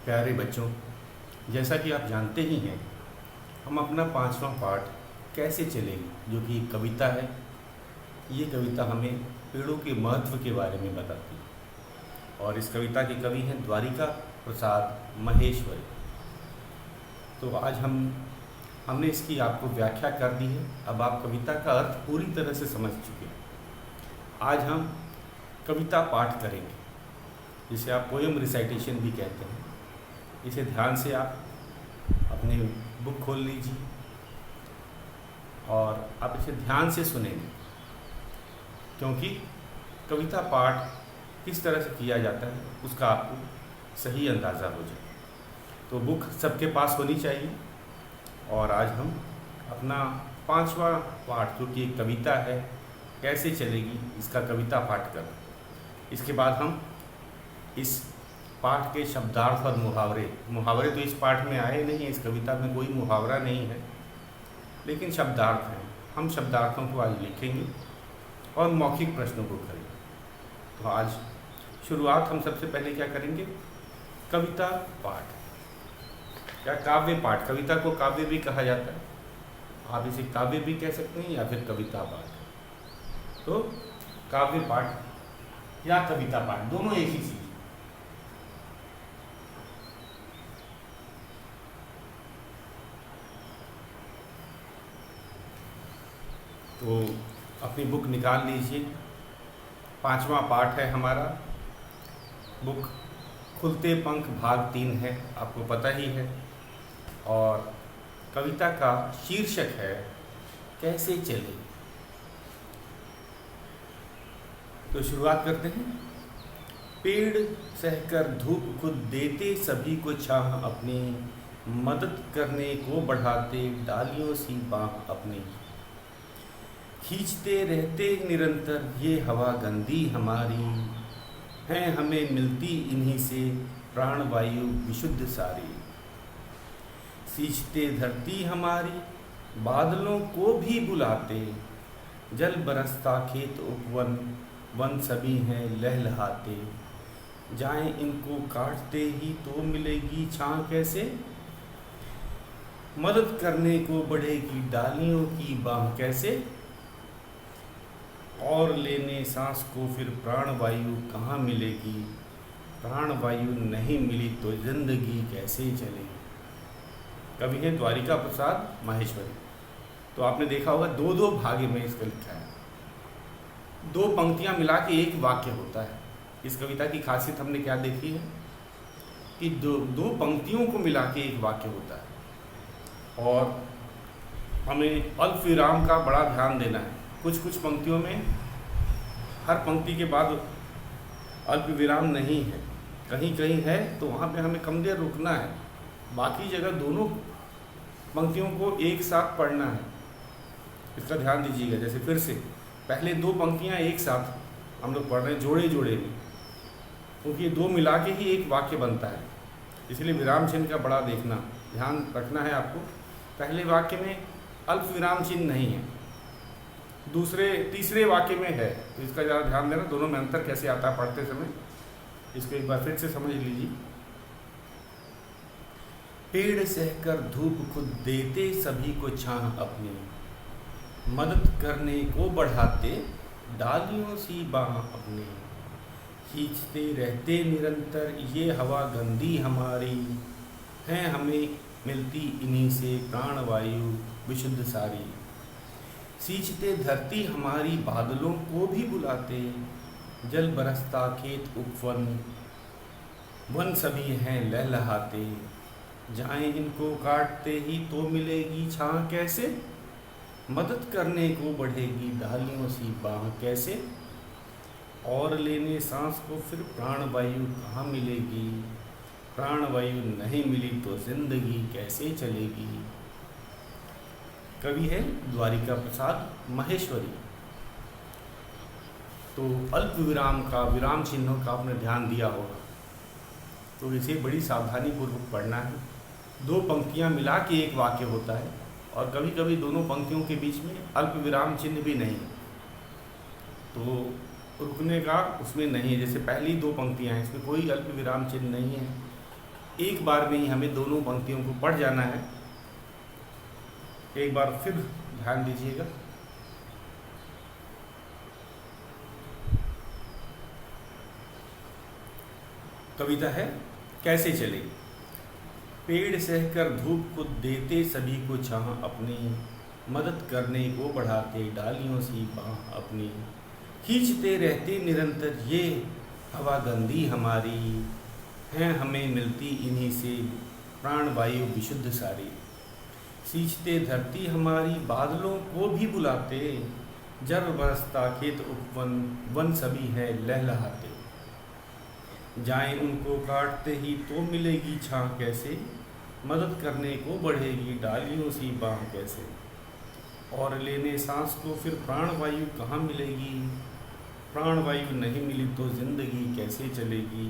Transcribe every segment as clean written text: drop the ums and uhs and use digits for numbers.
प्यारे बच्चों, जैसा कि आप जानते ही हैं, हम अपना 5वां पाठ कैसे चलेगी जो कि एक कविता है। ये कविता हमें पेड़ों के महत्व के बारे में बताती है और इस कविता के कवि हैं द्वारिका प्रसाद महेश्वरी। तो आज हमने इसकी आपको व्याख्या कर दी है। अब आप कविता का अर्थ पूरी तरह से समझ चुके हैं। आज हम कविता पाठ करेंगे, जिसे आप पोएम रिसाइटेशन भी कहते हैं। इसे ध्यान से आप अपनी बुक खोल लीजिए और आप इसे ध्यान से सुनेंगे, क्योंकि कविता पाठ किस तरह से किया जाता है उसका आपको सही अंदाज़ा हो जाए। तो बुक सबके पास होनी चाहिए और आज हम अपना 5वां पाठ, जो कि एक कविता है, कैसे चलेगी, इसका कविता पाठ करें। इसके बाद हम इस पाठ के शब्दार्थ और मुहावरे तो इस पाठ में आए नहीं हैं, इस कविता में कोई मुहावरा नहीं है, लेकिन शब्दार्थ हैं। हम शब्दार्थों को आज लिखेंगे और मौखिक प्रश्नों को करेंगे। तो आज शुरुआत हम सबसे पहले क्या करेंगे, कविता पाठ या काव्य पाठ। कविता को काव्य भी कहा जाता है, आप इसे काव्य भी कह सकते हैं या फिर कविता पाठ। तो काव्य पाठ या कविता पाठ दोनों एक ही चीज। तो अपनी बुक निकाल लीजिए। 5वां पाठ है हमारा। बुक खुलते पंख भाग 3 है, आपको पता ही है। और कविता का शीर्षक है कैसे चले। तो शुरुआत करते हैं। पेड़ सहकर धूप खुद देते, सभी को छाह अपनी, मदद करने को बढ़ाते, डालियों सी बाह अपनी, खींचते रहते निरंतर ये हवा गंदी हमारी, है हमें मिलती इन्हीं से प्राणवायु विशुद्ध सारी, सींचते धरती हमारी बादलों को भी बुलाते, जल बरसता खेत उपवन, वन सभी हैं लहलहाते, जाएं इनको काटते ही तो मिलेगी छां कैसे, मदद करने को बढ़ेगी डालियों की बाह कैसे, और लेने सांस को फिर प्राणवायु कहाँ मिलेगी, प्राणवायु नहीं मिली तो जिंदगी कैसे चलेगी। कवि है द्वारिका प्रसाद महेश्वरी। तो आपने देखा होगा दो भागे में इसका लिखा है, 2 पंक्तियां मिला के एक वाक्य होता है। इस कविता की खासियत हमने क्या देखी है कि दो पंक्तियों को मिला के एक वाक्य होता है और हमें अल्प विराम का बड़ा ध्यान देना है। कुछ पंक्तियों में हर पंक्ति के बाद अल्प विराम नहीं है, कहीं है, तो वहाँ पे हमें कम देर रुकना है। बाकी जगह दोनों पंक्तियों को एक साथ पढ़ना है, इसका ध्यान दीजिएगा। जैसे फिर से पहले 2 पंक्तियाँ एक साथ हम लोग पढ़ रहे हैं जोड़े में, क्योंकि ये 2 मिला के ही एक वाक्य बनता है, इसलिए विराम चिन्ह का बड़ा ध्यान रखना है आपको। पहले वाक्य में अल्प विराम चिन्ह नहीं है, तीसरे वाक्य में है, तो इसका ज़्यादा ध्यान देना। दोनों में अंतर कैसे आता है पढ़ते समय, इसको एक बार फिर से समझ लीजिए। पेड़ सहकर धूप खुद देते, सभी को छाह अपनी, मदद करने को बढ़ाते, डालियों सी बाह अपनी, खींचते रहते निरंतर ये हवा गंदी हमारी, है हमें मिलती इन्हीं से प्राणवायु विशुद्ध सारी, सींचते धरती हमारी बादलों को भी बुलाते, जल बरसता खेत उपवन, वन सभी हैं लहलहाते, जाएं इनको काटते ही तो मिलेगी छां कैसे, मदद करने को बढ़ेगी डालियों सी बाह कैसे, और लेने सांस को फिर प्राणवायु कहाँ मिलेगी, प्राणवायु नहीं मिली तो जिंदगी कैसे चलेगी। कवि है द्वारिका प्रसाद महेश्वरी। तो अल्प विराम का, विराम चिन्हों का आपने ध्यान दिया होगा, तो इसे बड़ी सावधानी पूर्वक पढ़ना है। 2 पंक्तियां मिला के एक वाक्य होता है और कभी कभी दोनों पंक्तियों के बीच में अल्प विराम चिन्ह भी नहीं, तो रुकने का उसमें नहीं है। जैसे पहली 2 पंक्तियां हैं, इसमें कोई अल्प विराम चिन्ह नहीं है, एक बार में ही हमें दोनों पंक्तियों को पढ़ जाना है। एक बार फिर ध्यान दीजिएगा। कविता है कैसे चले। पेड़ सहकर धूप को देते सभी को छाह अपनी, मदद करने को बढ़ाते डालियों सी बाह अपनी, खींचते रहते निरंतर ये हवा गंदी हमारी, हैं हमें मिलती इन्हीं से प्राण वायु विशुद्ध सारी, सींचते धरती हमारी बादलों को भी बुलाते, जब बरसता खेत उपवन वन सभी है लहलहाते, जाएं उनको काटते ही तो मिलेगी छां कैसे, मदद करने को बढ़ेगी डालियों सी बाह कैसे, और लेने सांस को फिर प्राण वायु कहाँ मिलेगी, प्राण वायु नहीं मिली तो जिंदगी कैसे चलेगी।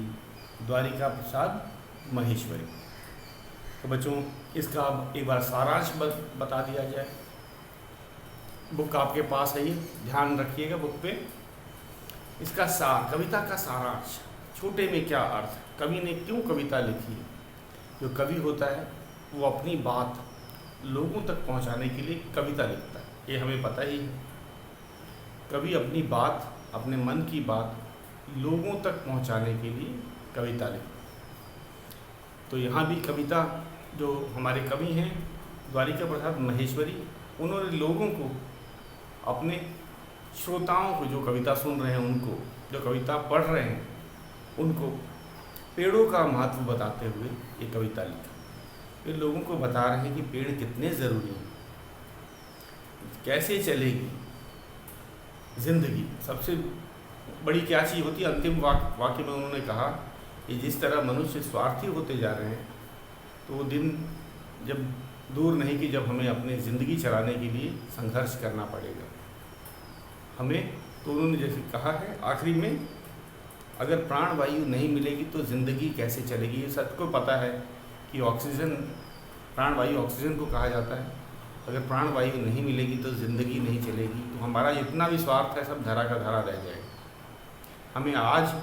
द्वारिका प्रसाद महेश्वरी। तो बच्चों इसका अब एक बार सारांश बता दिया जाए। बुक आपके पास है, ये ध्यान रखिएगा बुक पे। इसका सार, कविता का सारांश, छोटे में क्या अर्थ, कवि ने क्यों कविता लिखी। जो कवि होता है वो अपनी बात लोगों तक पहुंचाने के लिए कविता लिखता है, ये हमें पता ही है। कवि अपनी बात, अपने मन की बात लोगों तक पहुंचाने के लिए कविता लिखता है। तो यहाँ भी कविता जो हमारे कवि हैं द्वारिका प्रसाद महेश्वरी, उन्होंने लोगों को, अपने श्रोताओं को, जो कविता सुन रहे हैं उनको, जो कविता पढ़ रहे हैं उनको पेड़ों का महत्व बताते हुए ये कविता लिखी। ये लोगों को बता रहे हैं कि पेड़ कितने ज़रूरी हैं, कैसे चलेगी ज़िंदगी। सबसे बड़ी क्या चीज़ होती है, अंतिम वाक्य में उन्होंने कहा कि जिस तरह मनुष्य स्वार्थी होते जा रहे हैं तो वो दिन जब दूर नहीं कि जब हमें अपनी ज़िंदगी चलाने के लिए संघर्ष करना पड़ेगा हमें। तो उन्होंने जैसे कहा है आखिरी में, अगर प्राण वायु नहीं मिलेगी तो ज़िंदगी कैसे चलेगी। ये सबको पता है कि ऑक्सीजन, प्राण वायु ऑक्सीजन को कहा जाता है। अगर प्राण वायु नहीं मिलेगी तो ज़िंदगी नहीं चलेगी। तो हमारा जितना भी स्वार्थ है सब धरा का धरा रह जाएगा। हमें आज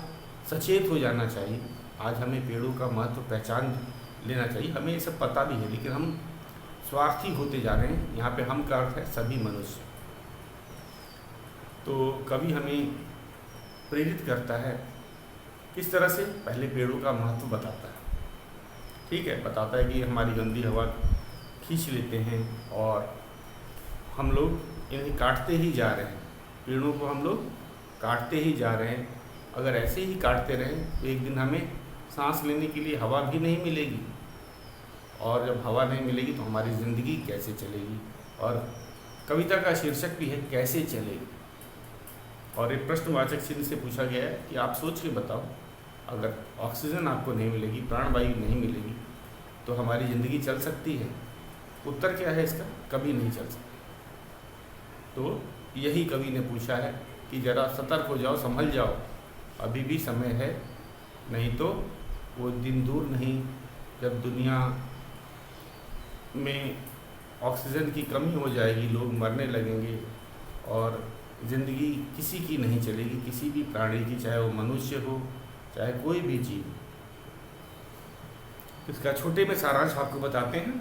सचेत हो जाना चाहिए, आज हमें पेड़ों का महत्व पहचान लेना चाहिए। हमें ये सब पता भी है लेकिन हम स्वार्थी होते जा रहे हैं। यहाँ पे हम का अर्थ है सभी मनुष्य। तो कवि हमें प्रेरित करता है किस तरह से, पहले पेड़ों का महत्व बताता है, ठीक है, बताता है कि हमारी गंदी हवा खींच लेते हैं और हम लोग इन्हें काटते ही जा रहे हैं। पेड़ों को हम लोग काटते ही जा रहे हैं। अगर ऐसे ही काटते रहें तो एक दिन हमें सांस लेने के लिए हवा भी नहीं मिलेगी, और जब हवा नहीं मिलेगी तो हमारी ज़िंदगी कैसे चलेगी। और कविता का शीर्षक भी है कैसे चलेगी, और एक प्रश्नवाचक चिन्ह से पूछा गया है कि आप सोच के बताओ, अगर ऑक्सीजन आपको नहीं मिलेगी, प्राण वायु नहीं मिलेगी तो हमारी ज़िंदगी चल सकती है। उत्तर क्या है इसका, कभी नहीं चल सकती। तो यही कवि ने पूछा है कि ज़रा सतर्क हो जाओ, संभल जाओ, अभी भी समय है, नहीं तो वो दिन दूर नहीं जब दुनिया में ऑक्सीजन की कमी हो जाएगी, लोग मरने लगेंगे और ज़िंदगी किसी की नहीं चलेगी, किसी भी प्राणी की, चाहे वो मनुष्य हो चाहे कोई भी जीव। इसका छोटे में सारांश आपको बताते हैं।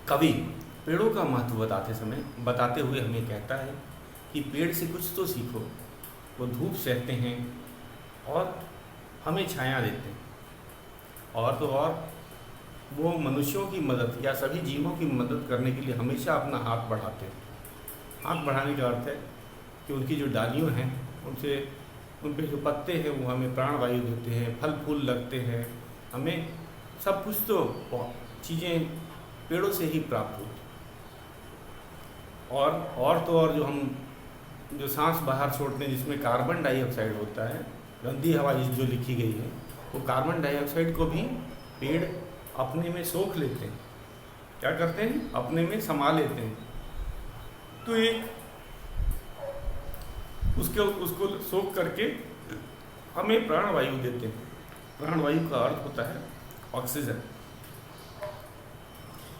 कवि पेड़ों का महत्व बताते हुए हमें कहता है कि पेड़ से कुछ तो सीखो। वो धूप सहते हैं और हमें छाया देते हैं, और तो और वो मनुष्यों की मदद या सभी जीवों की मदद करने के लिए हमेशा अपना हाथ बढ़ाते हैं। हाथ बढ़ाने का अर्थ है कि उनकी जो डालियों हैं उनसे, उन पे जो पत्ते हैं वो हमें प्राण वायु देते हैं, फल फूल लगते हैं, हमें सब कुछ तो चीज़ें पेड़ों से ही प्राप्त होती। और तो और जो हम जो सांस बाहर छोड़ते हैं जिसमें कार्बन डाइऑक्साइड होता है, गंदी हवा जो लिखी गई है, वो कार्बन डाइऑक्साइड को भी पेड़ अपने में सोख लेते हैं। क्या करते हैं, अपने में समा लेते हैं। तो एक उसको सोख करके हमें प्राण वायु देते हैं। प्राण वायु का अर्थ होता है ऑक्सीजन।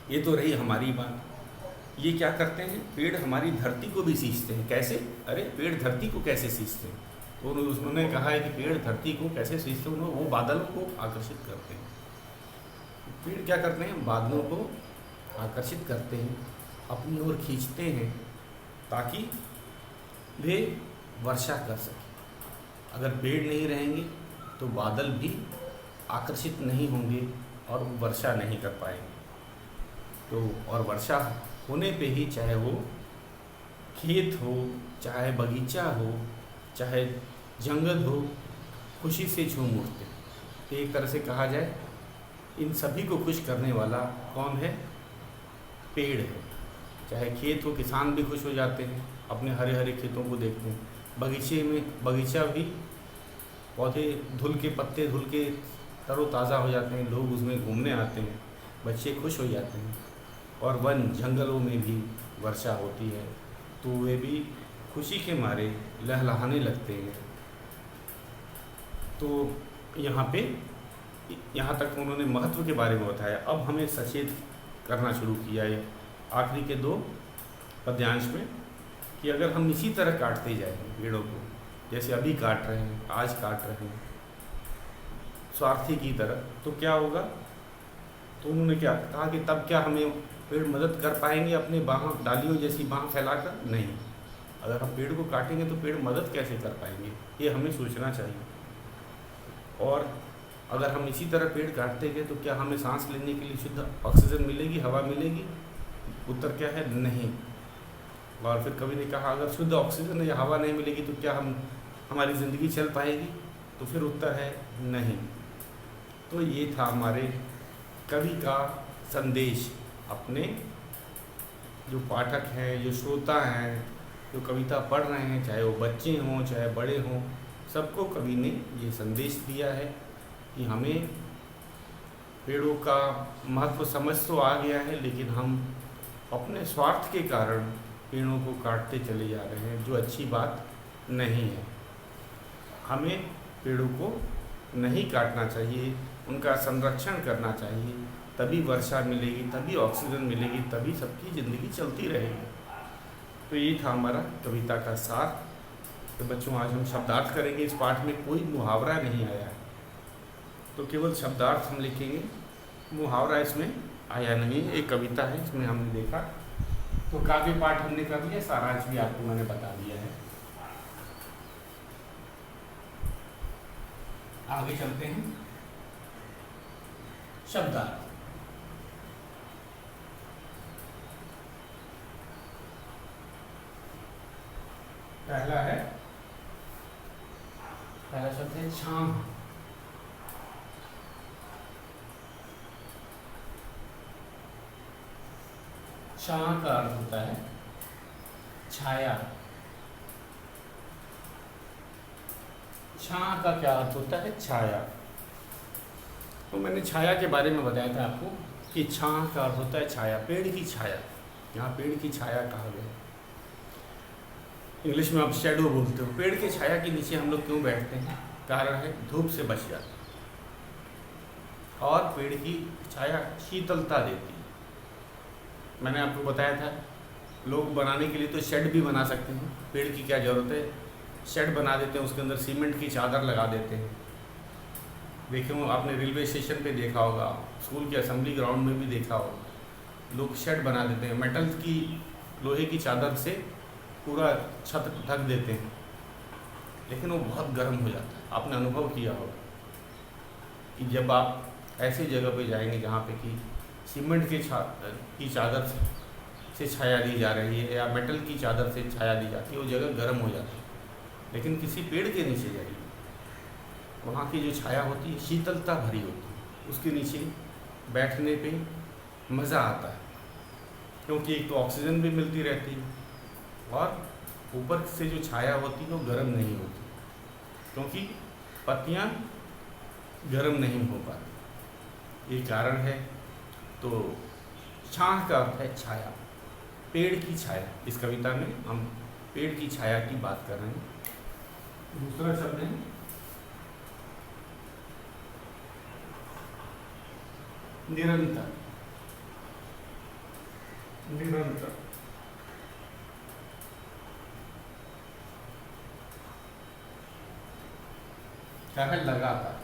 ये तो रही हमारी बात। ये क्या करते हैं, पेड़ हमारी धरती को भी सींचते हैं। कैसे, अरे पेड़ धरती को कैसे सींचते हैं, तो उन्होंने कहा है कि पेड़ धरती को कैसे सींचते हैं, वो बादलों को आकर्षित करते हैं। पेड़ क्या करते हैं, बादलों को आकर्षित करते हैं, अपनी ओर खींचते हैं ताकि वे वर्षा कर सकें। अगर पेड़ नहीं रहेंगे तो बादल भी आकर्षित नहीं होंगे और वर्षा नहीं कर पाएंगे। तो और वर्षा होने पे ही, चाहे वो खेत हो, चाहे बगीचा हो, चाहे जंगल हो, खुशी से झूम उठते। तो एक तरह से कहा जाए, इन सभी को खुश करने वाला कौन है, पेड़ है। चाहे खेत हो, किसान भी खुश हो जाते हैं, अपने हरे हरे खेतों को देखते हैं। बगीचे में, बगीचा भी, पौधे धुल के, पत्ते धुल के तरोताज़ा हो जाते हैं, लोग उसमें घूमने आते हैं, बच्चे खुश हो जाते हैं। और वन, जंगलों में भी वर्षा होती है तो वे भी खुशी के मारे लहलहाने लगते हैं। तो यहाँ तक उन्होंने महत्व के बारे में बताया। अब हमें सचेत करना शुरू किया है आखिरी के 2 पद्यांश में, कि अगर हम इसी तरह काटते जाएंगे पेड़ों को, जैसे अभी काट रहे हैं, आज काट रहे हैं, स्वार्थी की तरह, तो क्या होगा। तो उन्होंने क्या कहा कि तब क्या हमें पेड़ मदद कर पाएंगे अपने बाह, डालियों जैसी बाह फैलाकर? नहीं। अगर हम पेड़ को काटेंगे तो पेड़ मदद कैसे कर पाएंगे, ये हमें सोचना चाहिए। और अगर हम इसी तरह पेड़ काटते गए तो क्या हमें सांस लेने के लिए शुद्ध ऑक्सीजन मिलेगी, हवा मिलेगी? उत्तर क्या है, नहीं। और फिर कवि ने कहा, अगर शुद्ध ऑक्सीजन या हवा नहीं मिलेगी तो क्या हमारी ज़िंदगी चल पाएगी? तो फिर उत्तर है नहीं। तो ये था हमारे कवि का संदेश अपने जो पाठक हैं, जो श्रोता हैं, जो कविता पढ़ रहे हैं, चाहे वो बच्चे हों चाहे बड़े हों, सबको कवि ने ये संदेश दिया है कि हमें पेड़ों का महत्व समझ तो आ गया है, लेकिन हम अपने स्वार्थ के कारण पेड़ों को काटते चले जा रहे हैं, जो अच्छी बात नहीं है। हमें पेड़ों को नहीं काटना चाहिए, उनका संरक्षण करना चाहिए, तभी वर्षा मिलेगी, तभी ऑक्सीजन मिलेगी, तभी सबकी ज़िंदगी चलती रहेगी। तो ये था हमारा कविता का सार। तो बच्चों, आज हम शब्दार्थ करेंगे। इस पाठ में कोई मुहावरा नहीं आया है, तो केवल शब्दार्थ हम लिखेंगे। मुहावरा इसमें आया नहीं है, एक कविता है, इसमें हमने देखा। तो काव्य पाठ हमने कर लिया, सारांश भी आपको मैंने बता दिया है। आगे चलते हैं। शब्दार्थ। पहला शब्द है छांव। छां का अर्थ होता है छाया। छां का क्या अर्थ होता है, छाया। तो मैंने छाया के बारे में बताया था आपको कि छां का अर्थ होता है छाया, पेड़ की छाया। यहाँ पेड़ की छाया कहा गया। इंग्लिश में आप शैडो बोलते हो। पेड़ के छाया के नीचे हम लोग क्यों बैठते हैं? कारण है धूप से बच जाते हैं, और पेड़ की छाया शीतलता देती है। मैंने आपको बताया था, लोग बनाने के लिए तो शेड भी बना सकते हैं। पेड़ की क्या ज़रूरत है, शेड बना देते हैं, उसके अंदर सीमेंट की चादर लगा देते हैं। देखे हो आपने, रेलवे स्टेशन पे देखा होगा, स्कूल के असेंबली ग्राउंड में भी देखा होगा, लोग शेड बना देते हैं, मेटल की, लोहे की चादर से पूरा छत ढक देते हैं, लेकिन वो बहुत गर्म हो जाता है। आपने अनुभव किया होगा कि जब आप ऐसी जगह पे जाएंगे जहाँ पे कि सीमेंट की चादर से छाया दी जा रही है या मेटल की चादर से छाया दी जाती है, वो जगह गर्म हो जाती है। लेकिन किसी पेड़ के नीचे जाइए, वहाँ की जो छाया होती है शीतलता भरी होती है, उसके नीचे बैठने पे मज़ा आता है, क्योंकि एक तो ऑक्सीजन भी मिलती रहती है और ऊपर से जो छाया होती है वो गर्म नहीं होती, क्योंकि पत्तियाँ गर्म नहीं हो पाती, ये कारण है। तो छाह का अर्थ है छाया, पेड़ की छाया। इस कविता में हम पेड़ की छाया की बात कर रहे हैं। दूसरा शब्द है निरंतर। निरंतर क्या है? लगातार।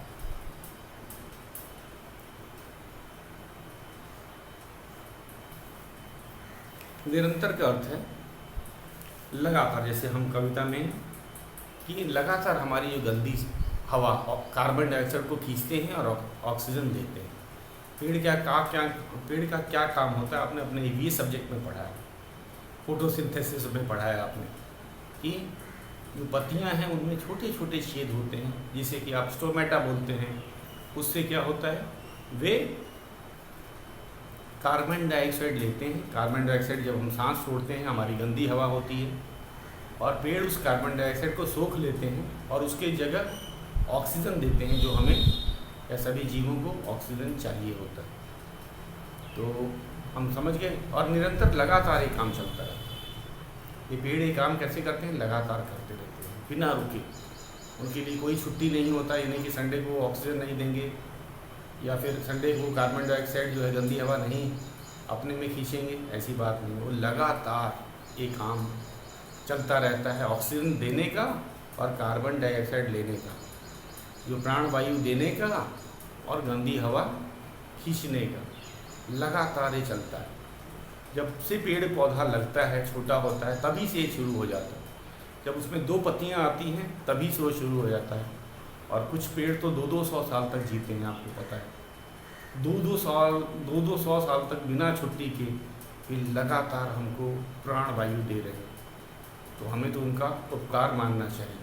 निरंतर का अर्थ है लगातार। जैसे हम कविता में कि लगातार हमारी जो गंदी हवा कार्बन डाइऑक्साइड को खींचते हैं और ऑक्सीजन देते हैं। पेड़ का क्या काम होता है, आपने अपने ये सब्जेक्ट में पढ़ा है, फोटोसिंथेसिस में पढ़ा है आपने, कि जो पत्तियां हैं उनमें छोटे छोटे छेद होते हैं, जिसे कि आप स्टोमेटा बोलते हैं। उससे क्या होता है, वे कार्बन डाइऑक्साइड लेते हैं। कार्बन डाइऑक्साइड जब हम सांस छोड़ते हैं, हमारी गंदी हवा होती है, और पेड़ उस कार्बन डाइऑक्साइड को सोख लेते हैं और उसके जगह ऑक्सीजन देते हैं, जो हमें या सभी जीवों को ऑक्सीजन चाहिए होता है। तो हम समझ गए। और निरंतर लगातार ये काम चलता है। ये पेड़ ये काम कैसे करते हैं? लगातार करते रहते हैं बिना रुके। उनके लिए कोई छुट्टी नहीं होता, ये नहीं कि संडे को ऑक्सीजन नहीं देंगे या फिर संडे को कार्बन डाइऑक्साइड जो है गंदी हवा नहीं अपने में खींचेंगे, ऐसी बात नहीं। वो लगातार ये काम चलता रहता है, ऑक्सीजन देने का और कार्बन डाइऑक्साइड लेने का, जो प्राणवायु देने का और गंदी हवा खींचने का, लगातार ये चलता है। जब से पेड़ पौधा लगता है, छोटा होता है, तभी से ये शुरू हो जाता है। जब उसमें 2 पत्तियां आती हैं तभी से वो शुरू हो जाता है। और कुछ पेड़ तो 200 साल तक जीते हैं, आपको पता है। 200 साल तक बिना छुट्टी के ये लगातार हमको प्राणवायु दे रहे हैं। तो हमें तो उनका उपकार मानना चाहिए।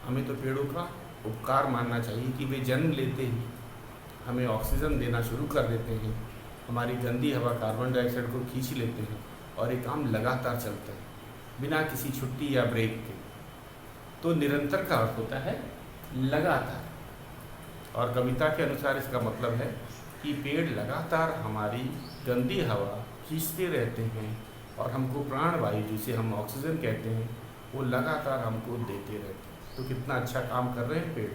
हमें तो पेड़ों का उपकार मानना चाहिए कि वे जन्म लेते ही हमें ऑक्सीजन देना शुरू कर देते हैं, हमारी गंदी हवा कार्बन डाइऑक्साइड को खींच लेते हैं, और ये काम लगातार चलता है बिना किसी छुट्टी या ब्रेक के। तो निरंतर का अर्थ होता है लगातार। और कविता के अनुसार इसका मतलब है कि पेड़ लगातार हमारी गंदी हवा खींचते रहते हैं और हमको प्राणवायु, जिसे हम ऑक्सीजन कहते हैं, वो लगातार हमको देते रहते हैं। तो कितना अच्छा काम कर रहे हैं पेड़।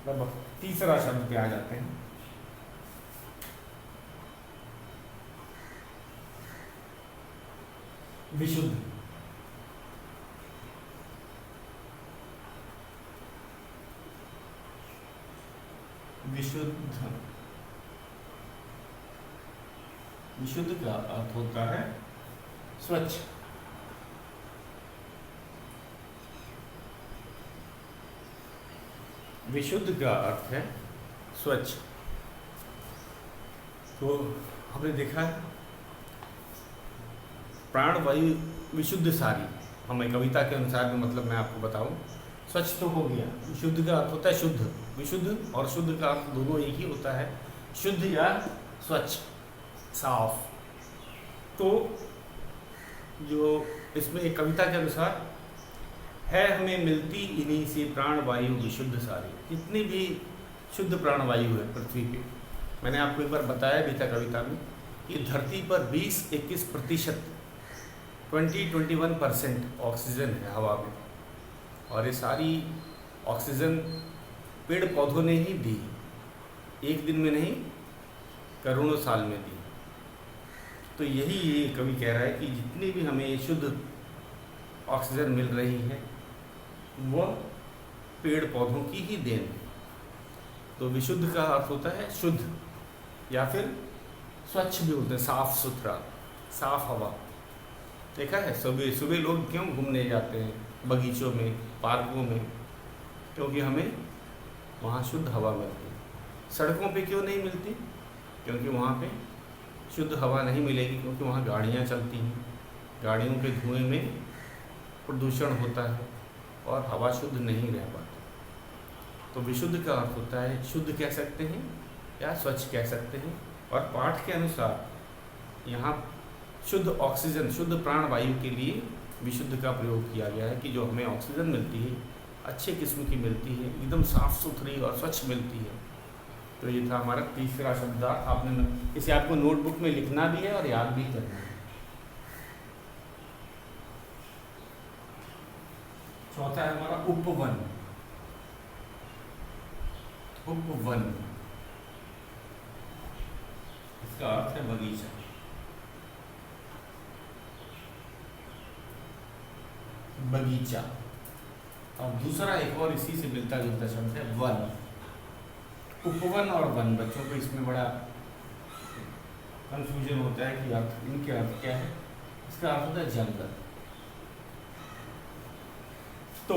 अब तीसरा शब्द पे आ जाते हैं। विशुद्ध। विशुद्ध, विशुद्ध का अर्थ होता है स्वच्छ। विशुद्ध का अर्थ है स्वच्छ। तो हमने देखा है प्राणवायु विशुद्ध सारी, हमें कविता के अनुसार में मतलब मैं आपको बताऊं, स्वच्छ तो हो गया। विशुद्ध का अर्थ होता है शुद्ध। विशुद्ध और शुद्ध का अर्थ दोनों एक ही होता है, शुद्ध या स्वच्छ, साफ। तो जो इसमें एक कविता के अनुसार है, हमें मिलती इन्हीं से प्राणवायु विशुद्ध सारी। जितनी भी शुद्ध प्राणवायु है पृथ्वी पे, मैंने आपको एक बार बताया भी था कविता में कि धरती पर 20-21% 20-21% ऑक्सीजन है हवा में, और ये सारी ऑक्सीजन पेड़ पौधों ने ही दी, एक दिन में नहीं, करोड़ों साल में दी। तो यही ये कवि कह रहा है कि जितनी भी हमें शुद्ध ऑक्सीजन मिल रही है वह पेड़ पौधों की ही देन है। तो विशुद्ध का अर्थ होता है शुद्ध, या फिर स्वच्छ भी होते हैं, साफ सुथरा, साफ हवा। देखा है सुबह सुबह लोग क्यों घूमने जाते हैं बगीचों में, पार्कों में? क्योंकि हमें वहाँ शुद्ध हवा मिलती है। सड़कों पे क्यों नहीं मिलती? क्योंकि वहाँ पे शुद्ध हवा नहीं मिलेगी, क्योंकि वहाँ गाड़ियाँ चलती हैं, गाड़ियों के धुएं में प्रदूषण होता है और हवा शुद्ध नहीं रह पाती। तो विशुद्ध का अर्थ होता है शुद्ध कह सकते हैं या स्वच्छ कह सकते हैं। और पाठ के अनुसार यहाँ शुद्ध ऑक्सीजन, शुद्ध प्राणवायु के लिए विशुद्ध का प्रयोग किया गया है कि जो हमें ऑक्सीजन मिलती है अच्छे किस्म की मिलती है, एकदम साफ सुथरी और स्वच्छ मिलती है। तो ये था हमारा तीसरा शब्द। आपने इसे आपको नोटबुक में लिखना भी है और याद भी करना है। चौथा है हमारा उपवन। उपवन इसका अर्थ है बगीचा। बगीचा और दूसरा एक और इसी से मिलता जुलता शब्द है वन। उपवन और वन, बच्चों को इसमें बड़ा कंफ्यूजन होता है कि अर्थ, इनके अर्थ क्या है। इसका अर्थ होता है जंगल। तो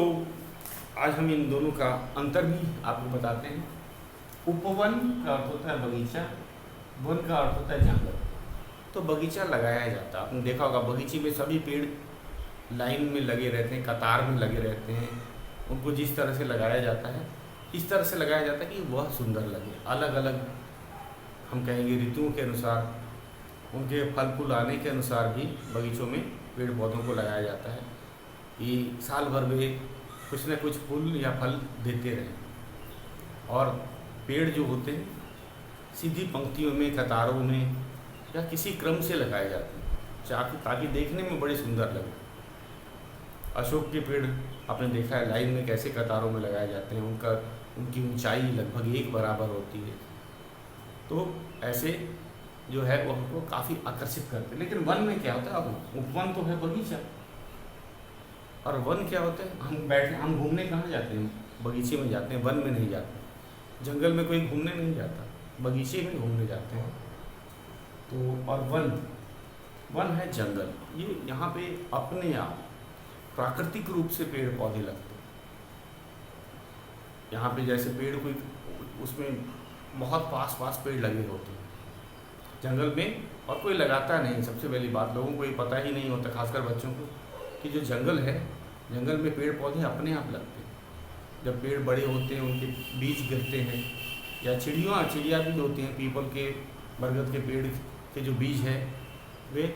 आज हम इन दोनों का अंतर भी आपको बताते हैं। उपवन का अर्थ होता है बगीचा, वन का अर्थ होता है जंगल। तो बगीचा लगाया जाता है, आपने देखा होगा बगीचे में सभी पेड़ लाइन में लगे रहते हैं, कतार में लगे रहते हैं। उनको जिस तरह से लगाया जाता है, इस तरह से लगाया जाता है कि वह सुंदर लगे। अलग अलग हम कहेंगे ऋतुओं के अनुसार, उनके फल फूल आने के अनुसार भी बगीचों में पेड़ पौधों को लगाया जाता है कि साल भर में कुछ न कुछ फूल या फल देते रहें। और पेड़ जो होते हैं सीधी पंक्तियों में, कतारों में या किसी क्रम से लगाए जाते हैं ताकि देखने में बड़े सुंदर लगे। अशोक के पेड़ आपने देखा है लाइन में कैसे कतारों में लगाए जाते हैं, उनकी ऊंचाई लगभग एक बराबर होती है। तो ऐसे जो है वो हमको काफ़ी आकर्षित करते हैं। लेकिन वन में क्या होता है, अब उपवन तो है बगीचा, और वन क्या होता है, हम घूमने कहाँ जाते हैं, बगीचे में जाते हैं, वन में नहीं जाते। जंगल में कोई घूमने नहीं जाता, बगीचे में घूमने जाते हैं। तो और वन है जंगल। ये यहाँ पे अपने आप प्राकृतिक रूप से पेड़ पौधे लगते हैं। यहाँ पे जैसे पेड़ कोई उसमें बहुत पास पेड़ लगे होते हैं जंगल में, और कोई लगाता नहीं। सबसे पहली बात, लोगों को ये पता ही नहीं होता, खासकर बच्चों को, कि जो जंगल है, जंगल में पेड़ पौधे अपने आप लगते हैं। जब पेड़ बड़े होते हैं, उनके बीज गिरते हैं, या चिड़िया भी होती हैं, पीपल के, बरगद के पेड़ के जो बीज है वे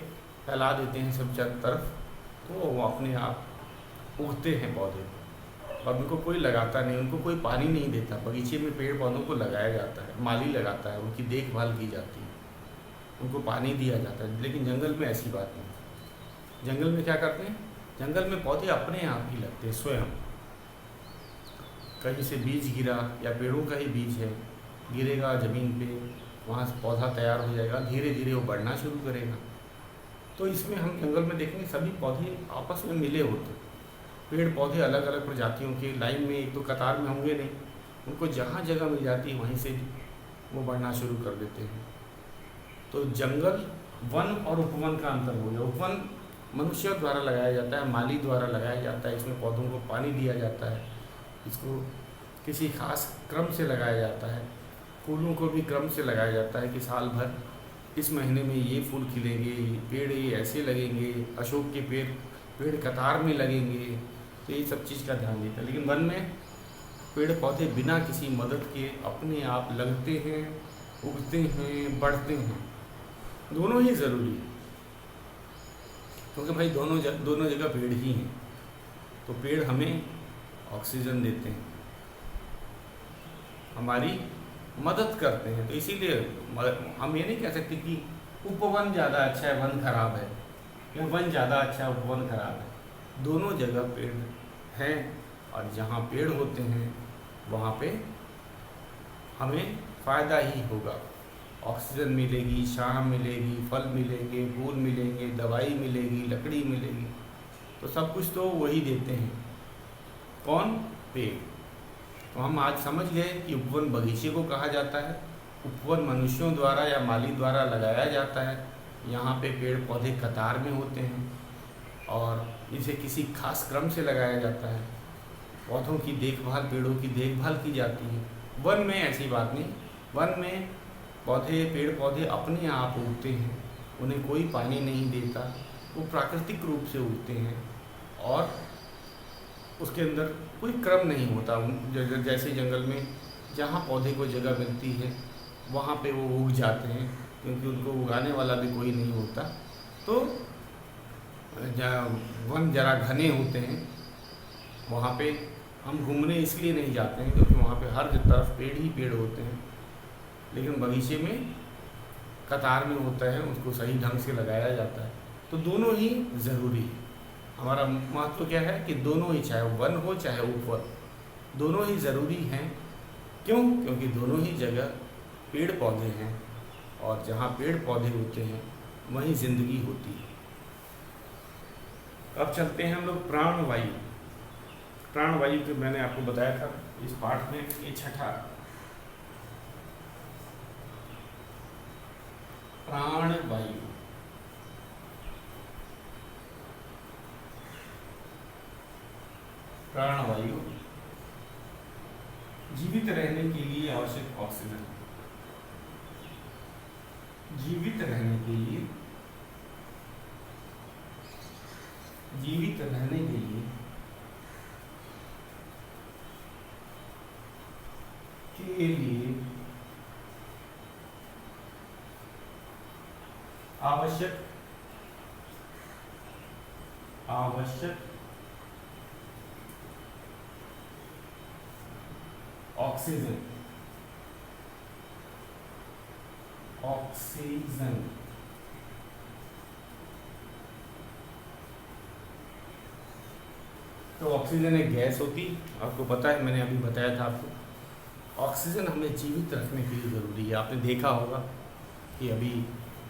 फैला देते हैं सब चारों तरफ, तो वो अपने आप उगते हैं पौधे। और उनको कोई लगाता नहीं, उनको कोई पानी नहीं देता। बगीचे में पेड़ पौधों को लगाया जाता है, माली लगाता है, उनकी देखभाल की जाती है, उनको पानी दिया जाता है। लेकिन जंगल में ऐसी बात नहीं। जंगल में क्या करते हैं, जंगल में पौधे अपने आप ही लगते हैं स्वयं। कहीं से बीज गिरा या पेड़ों का ही बीज है, गिरेगा ज़मीन पे, वहाँ से पौधा तैयार हो जाएगा, धीरे धीरे वो बढ़ना शुरू करेगा। तो इसमें हम जंगल में देखेंगे सभी पौधे आपस में मिले होते हैं। पेड़ पौधे अलग अलग प्रजातियों के लाइन में, एक तो कतार में होंगे नहीं, उनको जहाँ जगह मिल जाती है वहीं से वो बढ़ना शुरू कर देते हैं। तो जंगल, वन और उपवन का अंतर हो गया। उपवन मनुष्यों द्वारा लगाया जाता है, माली द्वारा लगाया जाता है, इसमें पौधों को पानी दिया जाता है, इसको किसी खास क्रम से लगाया जाता है। फूलों को भी क्रम से लगाया जाता है कि साल भर इस महीने में ये फूल खिलेंगे, पेड़ ये ऐसे लगेंगे, अशोक के पेड़ कतार में लगेंगे। तो ये सब चीज़ का ध्यान देता है। लेकिन वन में पेड़ पौधे बिना किसी मदद के अपने आप लगते हैं, उगते हैं, बढ़ते हैं। दोनों ही ज़रूरी है, क्योंकि भाई दोनों जगह पेड़ ही हैं। तो पेड़ हमें ऑक्सीजन देते हैं, हमारी मदद करते हैं। तो इसीलिए हम ये नहीं कह सकते कि उपवन ज़्यादा अच्छा है, वन खराब है, या वन ज़्यादा अच्छा है, उपवन खराब है। दोनों जगह पेड़ हैं, और जहाँ पेड़ होते हैं वहाँ पे हमें फ़ायदा ही होगा। ऑक्सीजन मिलेगी, छाँव मिलेगी, फल मिलेंगे, फूल मिलेंगे, दवाई मिलेगी, लकड़ी मिलेगी। तो सब कुछ तो वही देते हैं। कौन? पेड़। तो हम आज समझ गए कि उपवन बगीचे को कहा जाता है, उपवन मनुष्यों द्वारा या माली द्वारा लगाया जाता है। यहाँ पे पेड़ पौधे कतार में होते हैं और इसे किसी खास क्रम से लगाया जाता है। पौधों की देखभाल, पेड़ों की देखभाल की जाती है। वन में ऐसी बात नहीं। वन में पेड़ पौधे अपने आप उगते हैं, उन्हें कोई पानी नहीं देता, वो प्राकृतिक रूप से उगते हैं, और उसके अंदर कोई क्रम नहीं होता। जैसे जंगल में जहाँ पौधे को जगह मिलती है वहाँ पे वो उग जाते हैं, क्योंकि उनको उगाने वाला भी कोई नहीं होता। तो वन जरा घने होते हैं, वहाँ पे हम घूमने इसलिए नहीं जाते हैं क्योंकि वहाँ पे हर तरफ पेड़ ही पेड़ होते हैं। लेकिन बगीचे में कतार में होता है, उसको सही ढंग से लगाया जाता है। तो दोनों ही ज़रूरी है। हमारा महत्व क्या है कि दोनों ही, चाहे वन हो चाहे उपवन, दोनों ही ज़रूरी हैं। क्यों? क्योंकि दोनों ही जगह पेड़ पौधे हैं, और जहाँ पेड़ पौधे होते हैं वहीं ज़िंदगी होती है। अब चलते हैं हम लोग प्राणवायु। प्राणवायु के मैंने आपको बताया था इस पाठ में, ये छठा प्राणवायु। प्राणवायु जीवित रहने के लिए आवश्यक ऑक्सीजन। जीवित रहने के लिए आवश्यक ऑक्सीजन तो ऑक्सीजन एक गैस होती, आपको पता है, मैंने अभी बताया था आपको। ऑक्सीजन हमें जीवित रखने के लिए ज़रूरी है। आपने देखा होगा कि अभी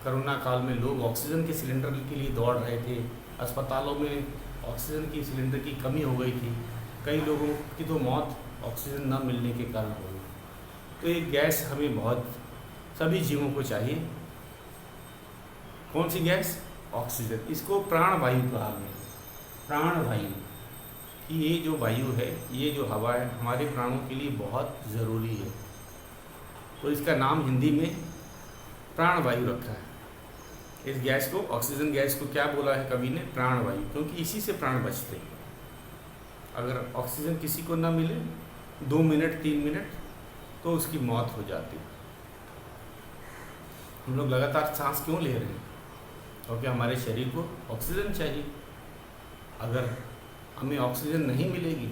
कोरोना काल में लोग ऑक्सीजन के सिलेंडर के लिए दौड़ रहे थे, अस्पतालों में ऑक्सीजन की सिलेंडर की कमी हो गई थी, कई लोगों की तो मौत ऑक्सीजन न मिलने के कारण हो गई। तो ये गैस हमें बहुत, सभी जीवों को चाहिए। कौन सी गैस? ऑक्सीजन। इसको प्राणवायु कहा गया। प्राणवायु कि ये जो वायु है, ये जो हवा है, हमारे प्राणों के लिए बहुत ज़रूरी है। तो इसका नाम हिंदी में प्राणवायु रखा है। इस गैस को, ऑक्सीजन गैस को क्या बोला है कवि ने? प्राणवायु, क्योंकि इसी से प्राण बचते हैं। अगर ऑक्सीजन किसी को ना मिले 2 मिनट 3 मिनट तो उसकी मौत हो जाती है। हम लोग लगातार सांस क्यों ले रहे हैं? क्योंकि हमारे शरीर को ऑक्सीजन चाहिए। अगर हमें ऑक्सीजन नहीं मिलेगी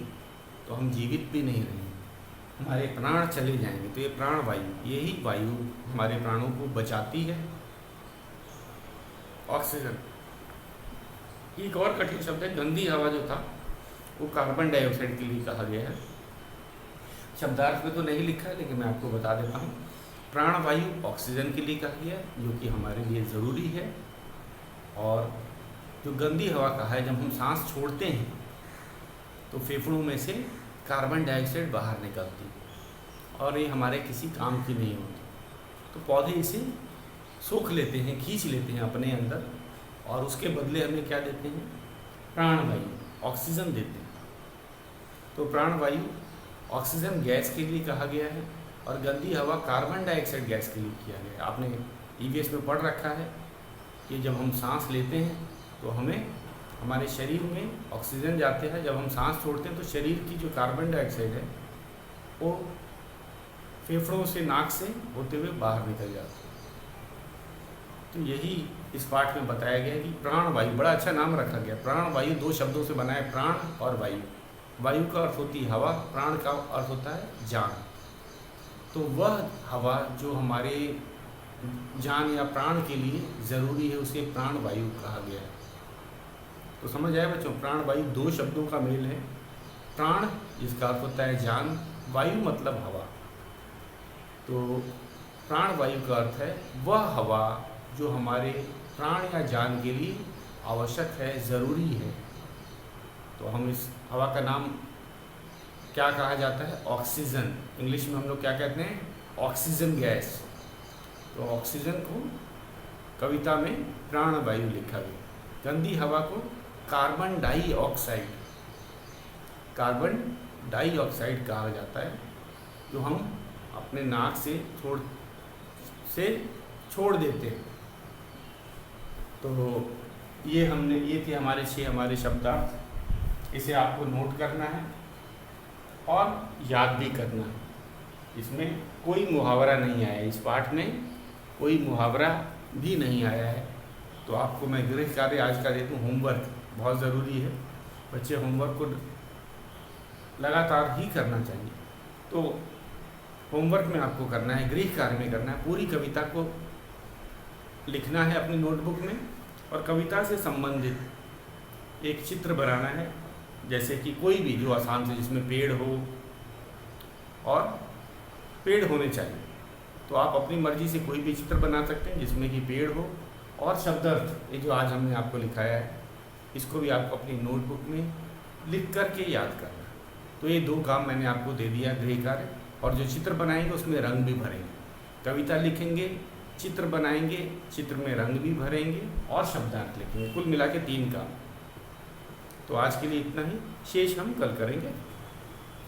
तो हम जीवित भी नहीं रहेंगे, हमारे प्राण चले जाएंगे। तो ये प्राणवायु, यही वायु हमारे प्राणों को बचाती है। ऑक्सीजन। एक और कठिन शब्द है, गंदी हवा जो था वो कार्बन डाइऑक्साइड के लिए कहा गया है। शब्दार्थ में तो नहीं लिखा है, लेकिन मैं आपको बता देता हूँ। प्राणवायु ऑक्सीजन के लिए कहा गया है, जो कि हमारे लिए ज़रूरी है। और जो गंदी हवा कहा है, जब हम सांस छोड़ते हैं तो फेफड़ों में से कार्बन डाइऑक्साइड बाहर निकलती है और ये हमारे किसी काम की नहीं होती। तो पौधे इसे सोख लेते हैं, खींच लेते हैं अपने अंदर, और उसके बदले हमें क्या देते हैं? प्राणवायु, ऑक्सीजन देते हैं। तो प्राणवायु ऑक्सीजन गैस के लिए कहा गया है और गंदी हवा कार्बन डाइऑक्साइड गैस के लिए किया गया है। आपने ईवीएस में पढ़ रखा है कि जब हम सांस लेते हैं तो हमें, हमारे शरीर में ऑक्सीजन जाते हैं, जब हम सांस छोड़ते हैं तो शरीर की जो कार्बन डाइऑक्साइड है वो फेफड़ों से, नाक से होते हुए बाहर निकल जाती है। तो यही इस पाठ में बताया गया है कि प्राणवायु, बड़ा अच्छा नाम रखा गया। प्राणवायु 2 शब्दों से बना है, प्राण और वायु। वायु का अर्थ होती है हवा, प्राण का अर्थ होता है जान। तो वह हवा जो हमारे जान या प्राण के लिए ज़रूरी है, उसे प्राणवायु कहा गया है। तो समझ आया बच्चों, प्राणवायु 2 शब्दों का मेल है। प्राण जिसका अर्थ होता है जान, वायु मतलब हवा। तो प्राणवायु का अर्थ है वह हवा जो हमारे प्राण या जान के लिए आवश्यक है, ज़रूरी है। तो हम इस हवा का नाम क्या कहा जाता है? ऑक्सीजन। इंग्लिश में हम लोग क्या कहते हैं? Oxygen gas. तो ऑक्सीजन को कविता में प्राणवायु लिखा गया। गंदी हवा को कार्बन डाइऑक्साइड कहा जाता है, जो हम अपने नाक से छोड़ देते हैं। तो ये थे हमारे 6 शब्दार्थ। इसे आपको नोट करना है और याद भी करना है। इसमें कोई मुहावरा नहीं आया, इस पाठ में कोई मुहावरा भी नहीं आया है। तो आपको मैं गृह कार्य आज का देता हूँ, होमवर्क बहुत ज़रूरी है। बच्चे होमवर्क को लगातार ही करना चाहिए। तो होमवर्क में आपको करना है, गृह कार्य में करना है, पूरी कविता को लिखना है अपनी नोटबुक में और कविता से संबंधित एक चित्र बनाना है। जैसे कि कोई भी जो आसान से, जिसमें पेड़ हो, और पेड़ होने चाहिए। तो आप अपनी मर्जी से कोई भी चित्र बना सकते हैं जिसमें कि पेड़ हो और शब्दार्थ, ये जो आज हमने आपको लिखाया है, इसको भी आपको अपनी नोटबुक में लिख कर के याद करना है। तो ये 2 काम मैंने आपको दे दिया गृह कार्य। और जो चित्र बनाएंगे उसमें रंग भी भरेंगे, कविता लिखेंगे, चित्र बनाएंगे, चित्र में रंग भी भरेंगे और शब्दार्थ लिखेंगे। कुल मिला के 3 काम। तो आज के लिए इतना ही, शेष हम कल करेंगे।